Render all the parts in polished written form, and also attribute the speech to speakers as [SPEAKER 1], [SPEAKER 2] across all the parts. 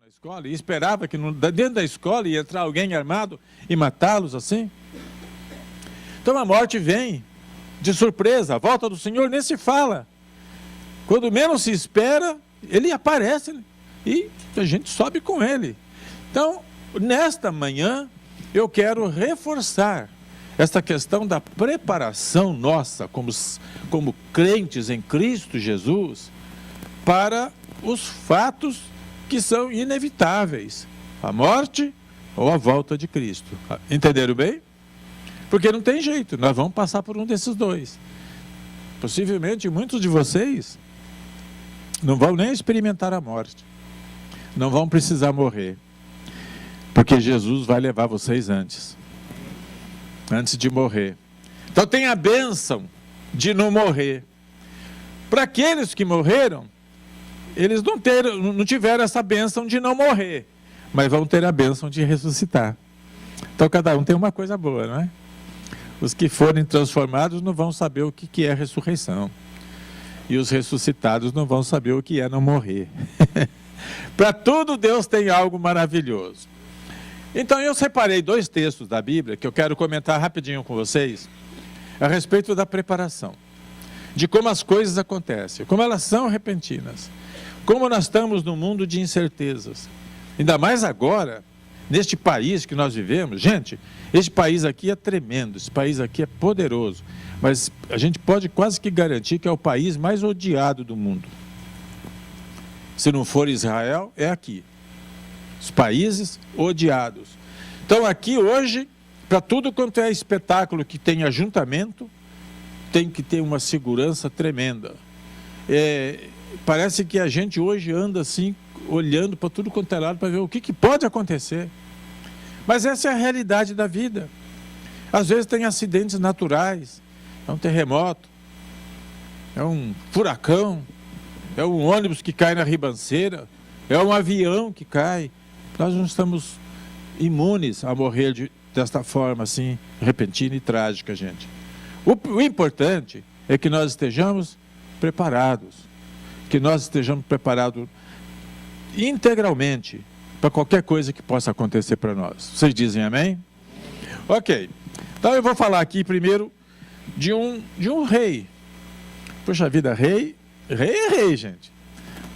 [SPEAKER 1] na escola e esperava que dentro da escola ia entrar alguém armado e matá-los assim. Então a morte vem de surpresa, a volta do Senhor nem se fala. Quando menos se espera, ele aparece e a gente sobe com ele. Então, nesta manhã, eu quero reforçar esta questão da preparação nossa como crentes em Cristo Jesus para os fatos que são inevitáveis, a morte ou a volta de Cristo. Entenderam bem? Porque não tem jeito, nós vamos passar por um desses dois. Possivelmente muitos de vocês não vão nem experimentar a morte, não vão precisar morrer, porque Jesus vai levar vocês antes de morrer. Então tem a bênção de não morrer. Para aqueles que morreram, eles não tiveram essa bênção de não morrer, mas vão ter a bênção de ressuscitar. Então cada um tem uma coisa boa, não é? Os que forem transformados não vão saber o que é ressurreição. E os ressuscitados não vão saber o que é não morrer. Para tudo Deus tem algo maravilhoso. Então eu separei 2 textos da Bíblia que eu quero comentar rapidinho com vocês a respeito da preparação, de como as coisas acontecem, como elas são repentinas, como nós estamos num mundo de incertezas, ainda mais agora, neste país que nós vivemos. Gente, este país aqui é tremendo, esse país aqui é poderoso, mas a gente pode quase que garantir que é o país mais odiado do mundo. Se não for Israel, é aqui. Os países odiados. Então aqui hoje, para tudo quanto é espetáculo que tem ajuntamento, tem que ter uma segurança tremenda. Parece que a gente hoje anda assim, olhando para tudo quanto é lado, para ver o que pode acontecer. Mas essa é a realidade da vida. Às vezes tem acidentes naturais, é um terremoto, é um furacão, é um ônibus que cai na ribanceira, é um avião que cai. Nós não estamos imunes a morrer desta forma assim, repentina e trágica, gente. O importante é que nós estejamos preparados, que nós estejamos preparados integralmente para qualquer coisa que possa acontecer para nós. Vocês dizem amém? Ok. Então eu vou falar aqui primeiro de um rei. Puxa vida, rei é rei, gente.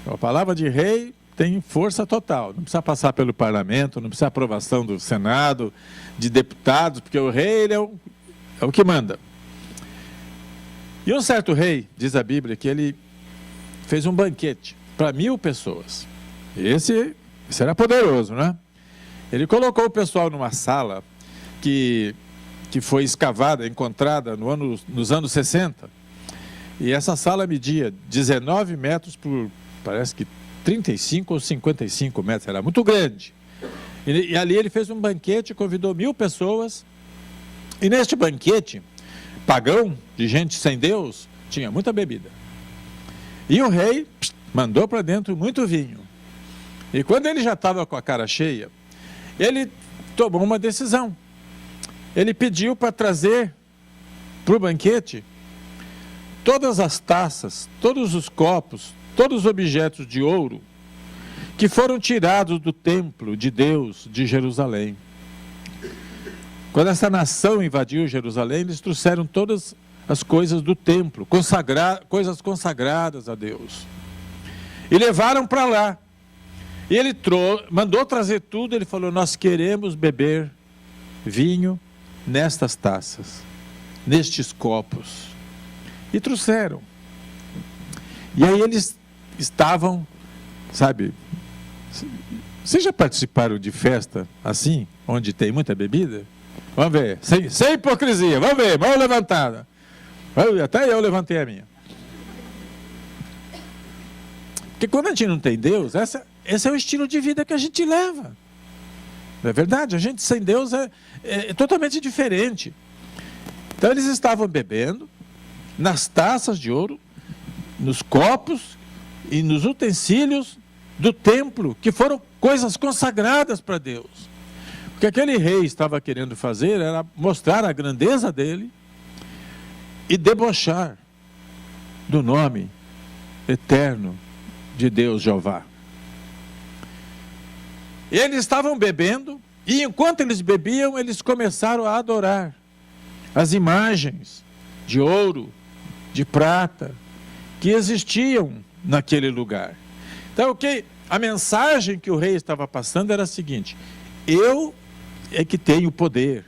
[SPEAKER 1] A palavra de rei tem força total. Não precisa passar pelo parlamento, não precisa aprovação do Senado, de deputados, porque o rei ele é o que manda. E um certo rei, diz a Bíblia, que ele fez um banquete para 1000 pessoas. Esse era poderoso, né? Ele colocou o pessoal numa sala que foi escavada, encontrada nos anos 60. E essa sala media 19 metros por, parece que 35 ou 55 metros, era muito grande. E ali ele fez um banquete, convidou 1000 pessoas. E neste banquete, pagão, de gente sem Deus, tinha muita bebida. E o rei mandou para dentro muito vinho. E quando ele já estava com a cara cheia, ele tomou uma decisão. Ele pediu para trazer para o banquete todas as taças, todos os copos, todos os objetos de ouro que foram tirados do templo de Deus de Jerusalém. Quando essa nação invadiu Jerusalém, eles trouxeram todas as coisas do templo, coisas consagradas a Deus. E levaram para lá. E ele mandou trazer tudo, ele falou: nós queremos beber vinho nestas taças, nestes copos. E trouxeram. E aí eles estavam, sabe, vocês já participaram de festa assim, onde tem muita bebida? Vamos ver, sem hipocrisia, vamos ver, mão levantada. Até eu levantei a minha. Porque quando a gente não tem Deus, esse é o estilo de vida que a gente leva. Não é verdade? A gente sem Deus é totalmente diferente. Então eles estavam bebendo nas taças de ouro, nos copos e nos utensílios do templo, que foram coisas consagradas para Deus. O que aquele rei estava querendo fazer era mostrar a grandeza dele e debochar do nome eterno de Deus Jeová. Eles estavam bebendo, e enquanto eles bebiam, eles começaram a adorar as imagens de ouro, de prata, que existiam naquele lugar. Então, a mensagem que o rei estava passando era a seguinte: eu é que tenho poder.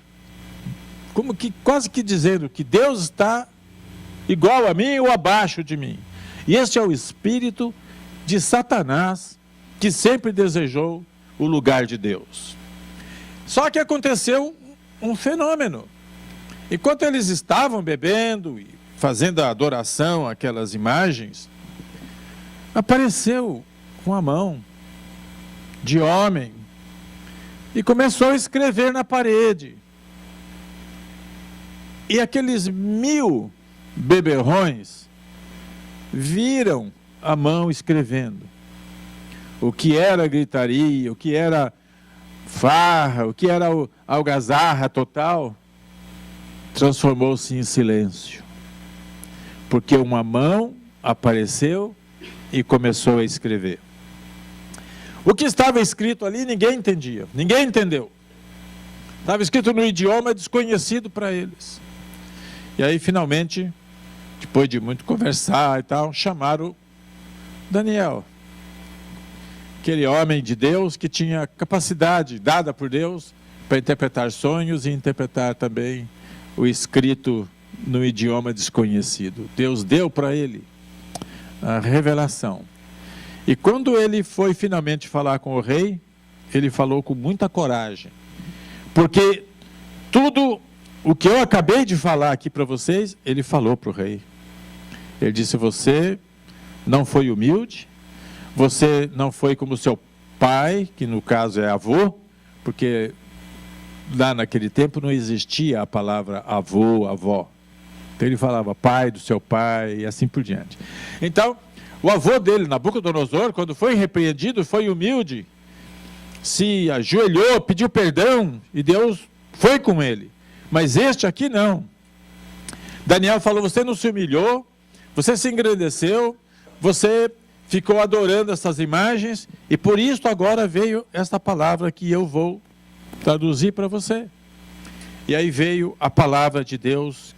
[SPEAKER 1] Como que, quase que dizendo que Deus está igual a mim ou abaixo de mim. E este é o espírito de Satanás, que sempre desejou o lugar de Deus. Só que aconteceu um fenômeno. Enquanto eles estavam bebendo e fazendo a adoração àquelas imagens, apareceu uma mão de homem e começou a escrever na parede. E aqueles 1000 beberrões viram a mão escrevendo. O que era gritaria, o que era farra, o que era algazarra total, transformou-se em silêncio. Porque uma mão apareceu e começou a escrever. O que estava escrito ali ninguém entendia, ninguém entendeu. Estava escrito no idioma desconhecido para eles. E aí finalmente, depois de muito conversar e tal, chamaram Daniel, aquele homem de Deus que tinha capacidade dada por Deus para interpretar sonhos e interpretar também o escrito no idioma desconhecido. Deus deu para ele a revelação. E quando ele foi finalmente falar com o rei, ele falou com muita coragem. Porque tudo o que eu acabei de falar aqui para vocês, ele falou para o rei. Ele disse: você não foi humilde, você não foi como seu pai, que no caso é avô, porque lá naquele tempo não existia a palavra avô, avó. Então ele falava pai do seu pai e assim por diante. Então, o avô dele, Nabucodonosor, quando foi repreendido, foi humilde, se ajoelhou, pediu perdão e Deus foi com ele. Mas este aqui não. Daniel falou: você não se humilhou, você se engrandeceu, você ficou adorando essas imagens, e por isso agora veio esta palavra que eu vou traduzir para você. E aí veio a palavra de Deus.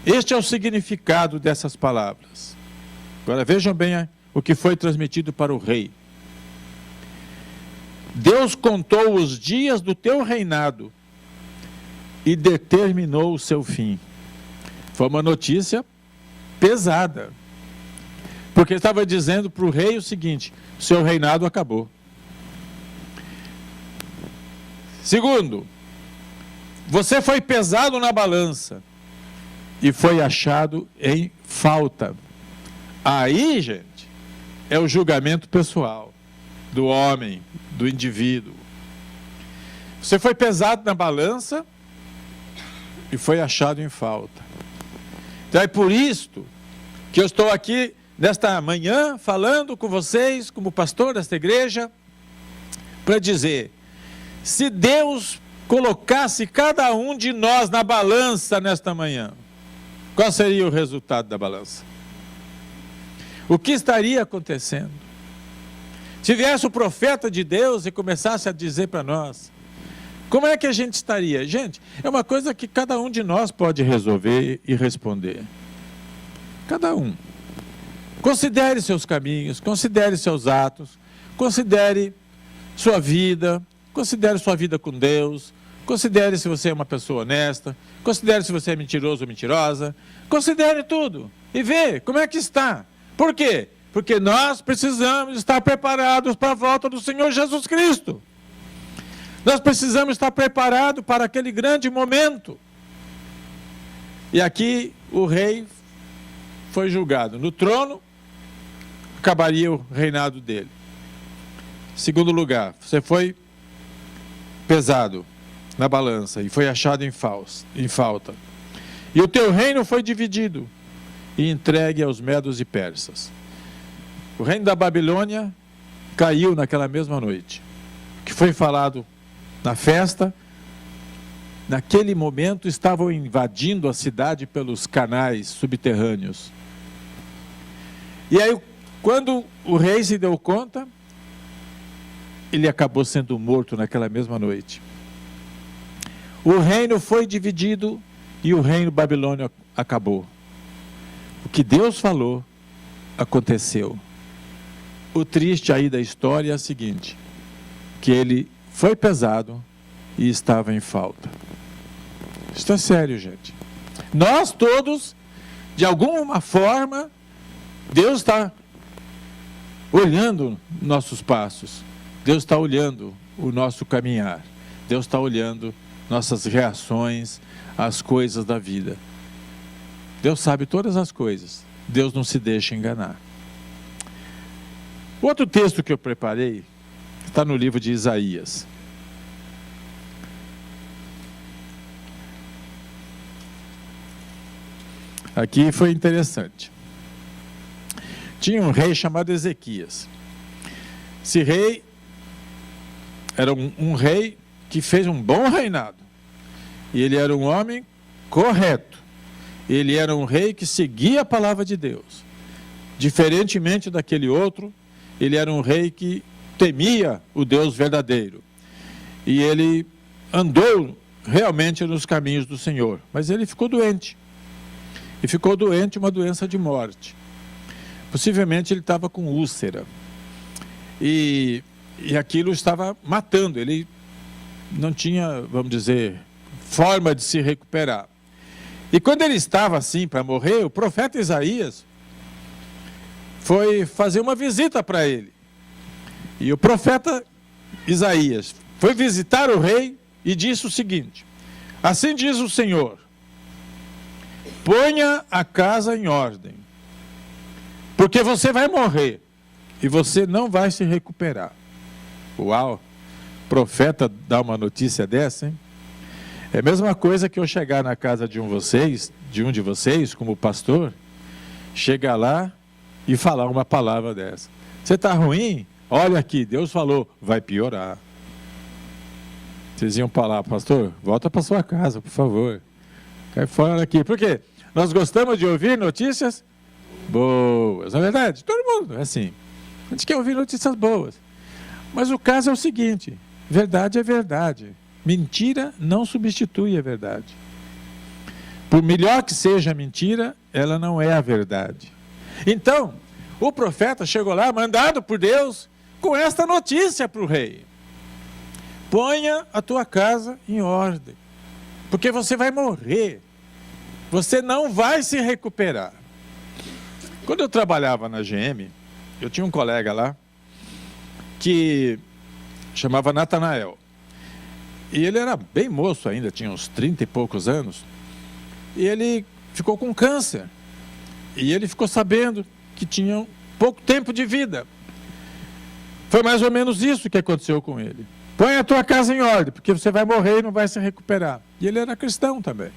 [SPEAKER 1] Este é o significado dessas palavras. Agora vejam bem o que foi transmitido para o rei. Deus contou os dias do teu reinado e determinou o seu fim. Foi uma notícia pesada, porque estava dizendo para o rei o seguinte: seu reinado acabou. Segundo, você foi pesado na balança e foi achado em falta. Aí, gente, é o julgamento pessoal do homem, do indivíduo. Você foi pesado na balança e foi achado em falta. Então é por isto que eu estou aqui nesta manhã falando com vocês como pastor desta igreja, para dizer: se Deus colocasse cada um de nós na balança nesta manhã, qual seria o resultado da balança? O que estaria acontecendo? Se viesse o profeta de Deus e começasse a dizer para nós, como é que a gente estaria? Gente, é uma coisa que cada um de nós pode resolver e responder. Cada um. Considere seus caminhos, considere seus atos, considere sua vida com Deus, considere se você é uma pessoa honesta, considere se você é mentiroso ou mentirosa, considere tudo e vê como é que está. Por quê? Porque nós precisamos estar preparados para a volta do Senhor Jesus Cristo. Nós precisamos estar preparados para aquele grande momento. E aqui o rei foi julgado. No trono, acabaria o reinado dele. Segundo lugar, você foi pesado na balança e foi achado em falta. E o teu reino foi dividido e entregue aos medos e persas. O reino da Babilônia caiu naquela mesma noite. O que foi falado na festa, naquele momento estavam invadindo a cidade pelos canais subterrâneos. E aí, quando o rei se deu conta, ele acabou sendo morto naquela mesma noite. O reino foi dividido e o reino babilônico acabou. O que Deus falou aconteceu. O triste aí da história é o seguinte, que ele foi pesado e estava em falta. Isso é sério, gente. Nós todos, de alguma forma, Deus está olhando nossos passos. Deus está olhando o nosso caminhar. Deus está olhando nossas reações às coisas da vida. Deus sabe todas as coisas. Deus não se deixa enganar. Outro texto que eu preparei está no livro de Isaías. Aqui foi interessante. Tinha um rei chamado Ezequias. Esse rei era um rei que fez um bom reinado. E ele era um homem correto. Ele era um rei que seguia a palavra de Deus. Diferentemente daquele outro, ele era um rei que temia o Deus verdadeiro. E ele andou realmente nos caminhos do Senhor. Mas ele ficou doente. E ficou doente, uma doença de morte. Possivelmente ele estava com úlcera. E aquilo estava matando. Ele não tinha, vamos dizer, forma de se recuperar. E quando ele estava assim para morrer, o profeta Isaías foi fazer uma visita para ele. E o profeta Isaías foi visitar o rei e disse o seguinte: assim diz o Senhor, ponha a casa em ordem, porque você vai morrer e você não vai se recuperar. Uau! Profeta dá uma notícia dessa, hein? É a mesma coisa que eu chegar na casa de um de vocês, como pastor, chegar lá e falar uma palavra dessa. Você está ruim? Olha aqui, Deus falou, vai piorar. Vocês iam falar, pastor, volta para sua casa, por favor. Cai fora daqui. Por quê? Nós gostamos de ouvir notícias boas, não é verdade? Todo mundo é assim. A gente quer ouvir notícias boas. Mas o caso é o seguinte, verdade é verdade. Mentira não substitui a verdade. Por melhor que seja a mentira, ela não é a verdade. Então, o profeta chegou lá, mandado por Deus, com esta notícia para o rei: ponha a tua casa em ordem, porque você vai morrer, você não vai se recuperar. Quando eu trabalhava na GM, eu tinha um colega lá, que chamava Natanael. E ele era bem moço ainda, tinha uns 30 e poucos anos. E ele ficou com câncer. E ele ficou sabendo que tinha pouco tempo de vida. Foi mais ou menos isso que aconteceu com ele. Põe a tua casa em ordem, porque você vai morrer e não vai se recuperar. E ele era cristão também.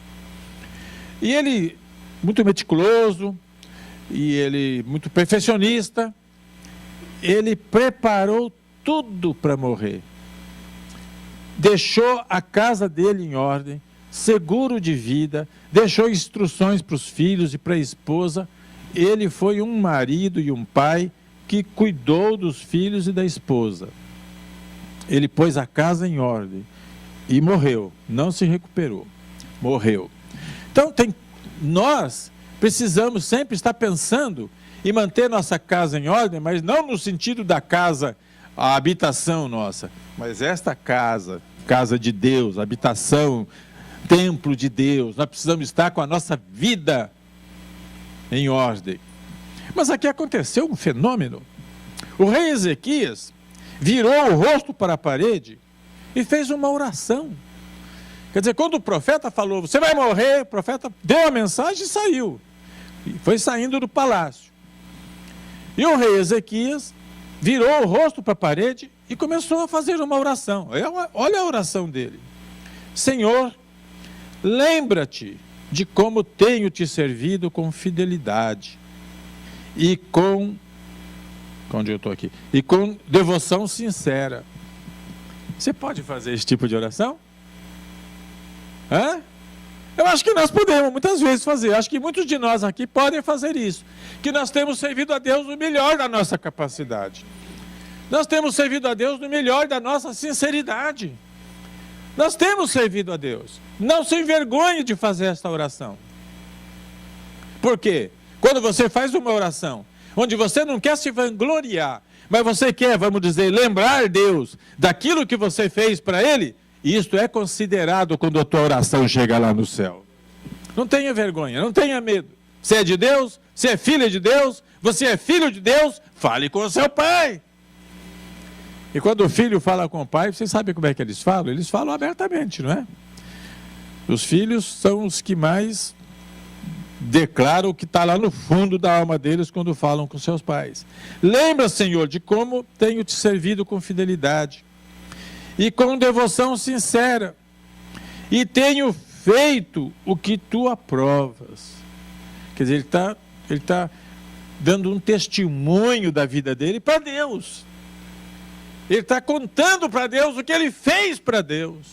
[SPEAKER 1] E ele, muito meticuloso, e ele muito perfeccionista, ele preparou tudo para morrer. Deixou a casa dele em ordem, seguro de vida, deixou instruções para os filhos e para a esposa. Ele foi um marido e um pai que cuidou dos filhos e da esposa. Ele pôs a casa em ordem e morreu, não se recuperou, morreu. Então nós precisamos sempre estar pensando em manter nossa casa em ordem, mas não no sentido da casa, a habitação nossa, mas esta casa, casa de Deus, habitação, templo de Deus, nós precisamos estar com a nossa vida em ordem. Mas aqui aconteceu um fenômeno. O rei Ezequias virou o rosto para a parede e fez uma oração. Quer dizer, quando o profeta falou, você vai morrer, o profeta deu a mensagem e saiu. E foi saindo do palácio. E o rei Ezequias virou o rosto para a parede e começou a fazer uma oração. Olha a oração dele. Senhor, lembra-te de como tenho te servido com fidelidade e com devoção sincera. Você pode fazer esse tipo de oração? Hã? Eu acho que nós podemos muitas vezes fazer. Acho que muitos de nós aqui podem fazer isso. Que nós temos servido a Deus o melhor da nossa capacidade. Nós temos servido a Deus no melhor da nossa sinceridade. Nós temos servido a Deus. Não se envergonhe de fazer esta oração. Por quê? Quando você faz uma oração, onde você não quer se vangloriar, mas você quer, vamos dizer, lembrar Deus daquilo que você fez para Ele, isto é considerado quando a tua oração chega lá no céu. Não tenha vergonha, não tenha medo. Você é de Deus, você é filha de Deus, você é filho de Deus, fale com o seu pai. E quando o filho fala com o pai, você sabe como é que eles falam? Eles falam abertamente, não é? Os filhos são os que mais declaram o que está lá no fundo da alma deles quando falam com seus pais. Lembra, Senhor, de como tenho te servido com fidelidade e com devoção sincera, e tenho feito o que tu aprovas. Quer dizer, ele tá dando um testemunho da vida dele para Deus. Ele está contando para Deus o que ele fez para Deus.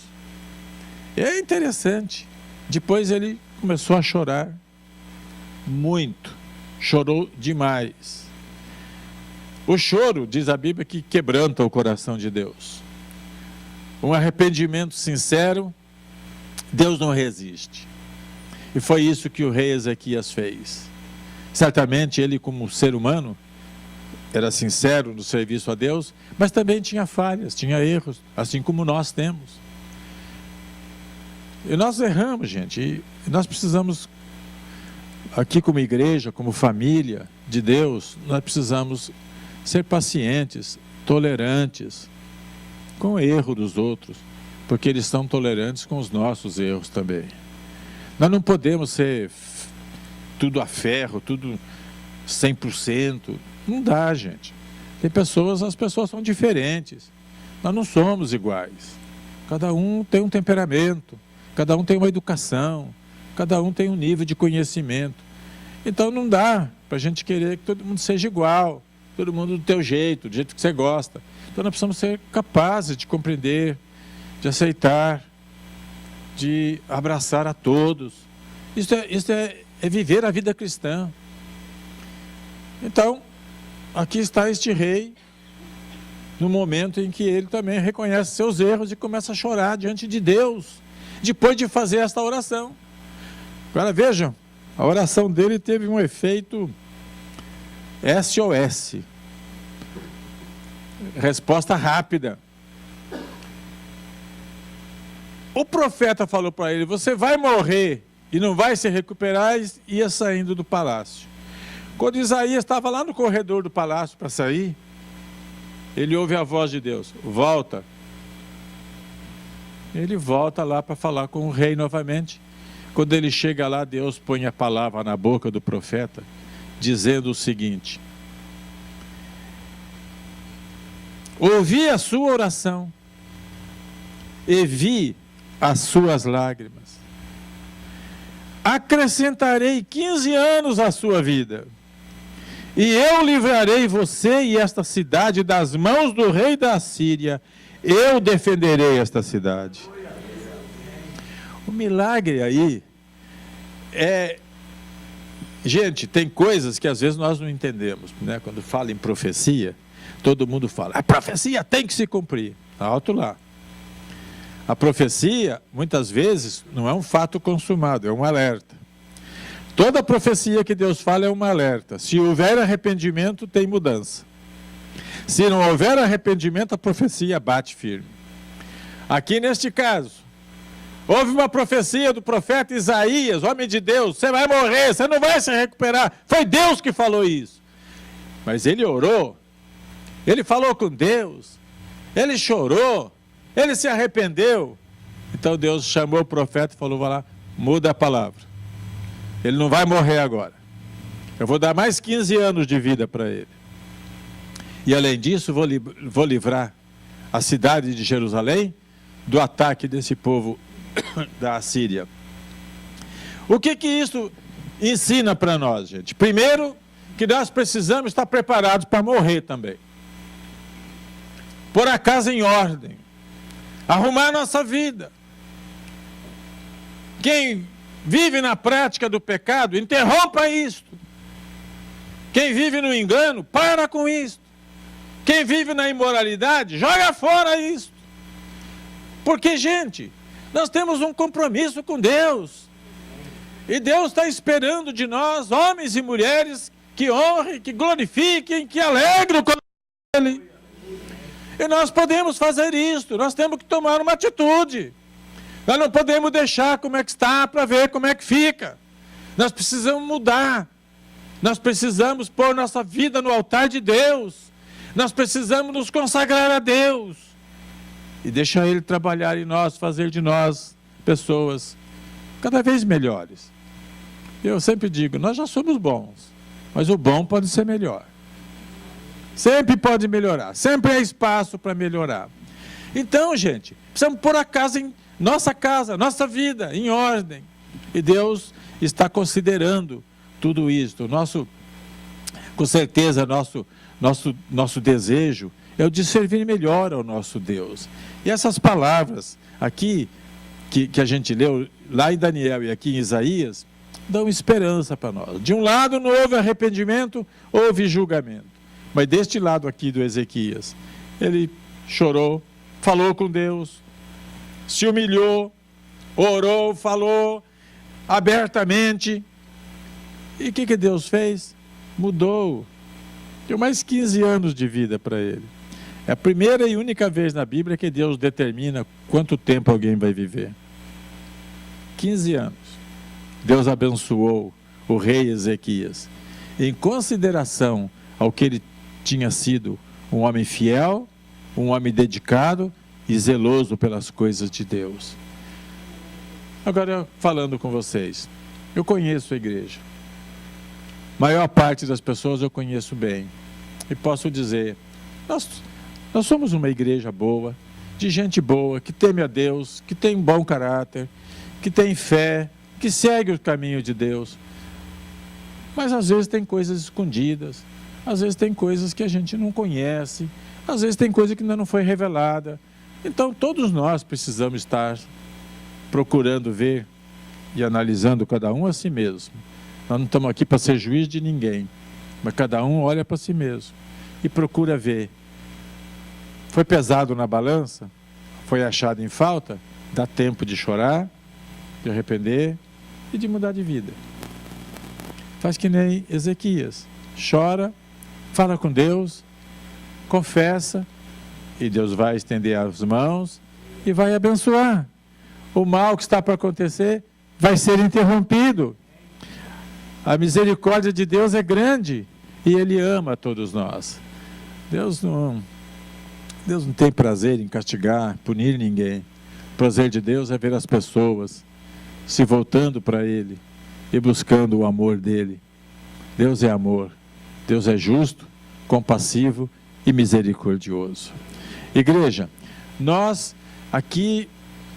[SPEAKER 1] É interessante. Depois ele começou a chorar muito. Chorou demais. O choro, diz a Bíblia, que quebranta o coração de Deus. Um arrependimento sincero, Deus não resiste. E foi isso que o rei Ezequias fez. Certamente ele, como ser humano, era sincero no serviço a Deus, mas também tinha falhas, tinha erros, assim como nós temos. E nós erramos, gente, e nós precisamos, aqui como igreja, como família de Deus, nós precisamos ser pacientes, tolerantes com o erro dos outros, porque eles são tolerantes com os nossos erros também. Nós não podemos ser tudo a ferro, tudo 100%. Não dá, gente. As pessoas são diferentes. Nós não somos iguais. Cada um tem um temperamento, cada um tem uma educação, cada um tem um nível de conhecimento. Então não dá para a gente querer que todo mundo seja igual, todo mundo do teu jeito, do jeito que você gosta. Então nós precisamos ser capazes de compreender, de aceitar, de abraçar a todos. Isso é viver a vida cristã. Então, aqui está este rei, no momento em que ele também reconhece seus erros e começa a chorar diante de Deus, depois de fazer esta oração. Agora vejam, a oração dele teve um efeito SOS. Resposta rápida. O profeta falou para ele: você vai morrer e não vai se recuperar, e ia saindo do palácio. Quando Isaías estava lá no corredor do palácio para sair, ele ouve a voz de Deus: volta. Ele volta lá para falar com o rei novamente. Quando ele chega lá, Deus põe a palavra na boca do profeta, dizendo o seguinte: ouvi a sua oração e vi as suas lágrimas. Acrescentarei 15 anos à sua vida, e eu livrarei você e esta cidade das mãos do rei da Assíria. Eu defenderei esta cidade. O milagre aí é... Gente, tem coisas que às vezes nós não entendemos, né? Quando fala em profecia, todo mundo fala: a profecia tem que se cumprir. Alto lá. A profecia, muitas vezes, não é um fato consumado, é um alerta. Toda profecia que Deus fala é um alerta. Se houver arrependimento, tem mudança. Se não houver arrependimento, a profecia bate firme. Aqui neste caso, houve uma profecia do profeta Isaías, homem de Deus: você vai morrer, você não vai se recuperar. Foi Deus que falou isso. Mas ele orou, ele falou com Deus, ele chorou, ele se arrependeu. Então Deus chamou o profeta e falou: vai lá, muda a palavra. Ele não vai morrer agora. Eu vou dar mais 15 anos de vida para ele. E além disso, vou livrar a cidade de Jerusalém do ataque desse povo da Assíria. O que isso ensina para nós, gente? Primeiro, que nós precisamos estar preparados para morrer também. Pôr a casa em ordem. Arrumar a nossa vida. Quem vive na prática do pecado, interrompa isto. Quem vive no engano, para com isto. Quem vive na imoralidade, joga fora isso. Porque, gente, nós temos um compromisso com Deus. E Deus está esperando de nós, homens e mulheres, que honrem, que glorifiquem, que alegrem com Ele. E nós podemos fazer isso, nós temos que tomar uma atitude. Nós não podemos deixar como é que está para ver como é que fica. Nós precisamos mudar. Nós precisamos pôr nossa vida no altar de Deus. Nós precisamos nos consagrar a Deus. E deixar Ele trabalhar em nós, fazer de nós pessoas cada vez melhores. Eu sempre digo, nós já somos bons, mas o bom pode ser melhor. Sempre pode melhorar, sempre há espaço para melhorar. Então, gente, precisamos pôr a casa, nossa vida em ordem. E Deus está considerando tudo isso. Com certeza, nosso desejo é o de servir melhor ao nosso Deus. E essas palavras aqui, que a gente leu lá em Daniel e aqui em Isaías, dão esperança para nós. De um lado não houve arrependimento, houve julgamento. Mas deste lado aqui do Ezequias, ele chorou, falou com Deus, se humilhou, orou, falou abertamente. E o que Deus fez? Mudou. Deu mais 15 anos de vida para ele. É a primeira e única vez na Bíblia que Deus determina quanto tempo alguém vai viver. 15 anos. Deus abençoou o rei Ezequias, em consideração ao que ele tinha sido um homem fiel, um homem dedicado e zeloso pelas coisas de Deus. Agora, falando com vocês, eu conheço a igreja. A maior parte das pessoas eu conheço bem. E posso dizer, nós somos uma igreja boa, de gente boa, que teme a Deus, que tem um bom caráter, que tem fé, que segue o caminho de Deus. Mas às vezes tem coisas escondidas, às vezes tem coisas que a gente não conhece, às vezes tem coisa que ainda não foi revelada. Então todos nós precisamos estar procurando ver e analisando cada um a si mesmo. Nós não estamos aqui para ser juiz de ninguém, mas cada um olha para si mesmo e procura ver. Foi pesado na balança? Foi achado em falta? Dá tempo de chorar, de arrepender e de mudar de vida. Faz que nem Ezequias. Chora, fala com Deus, confessa, e Deus vai estender as mãos e vai abençoar. O mal que está para acontecer vai ser interrompido. A misericórdia de Deus é grande e Ele ama a todos nós. Deus não tem prazer em castigar, punir ninguém. O prazer de Deus é ver as pessoas se voltando para Ele e buscando o amor dEle. Deus é amor. Deus é justo, compassivo e misericordioso. Igreja, nós aqui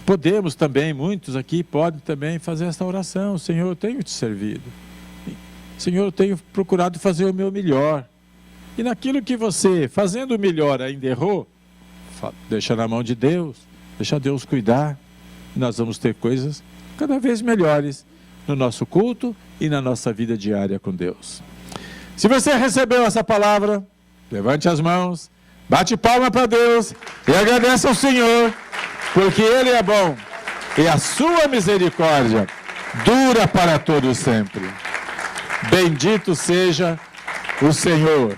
[SPEAKER 1] podemos também, muitos aqui podem também fazer essa oração. Senhor, eu tenho te servido. Senhor, eu tenho procurado fazer o meu melhor. E naquilo que você, fazendo o melhor, ainda errou, deixa na mão de Deus, deixa Deus cuidar. Nós vamos ter coisas cada vez melhores no nosso culto e na nossa vida diária com Deus. Se você recebeu essa palavra, levante as mãos, bate palma para Deus e agradece ao Senhor, porque Ele é bom e a sua misericórdia dura para todos sempre. Bendito seja o Senhor.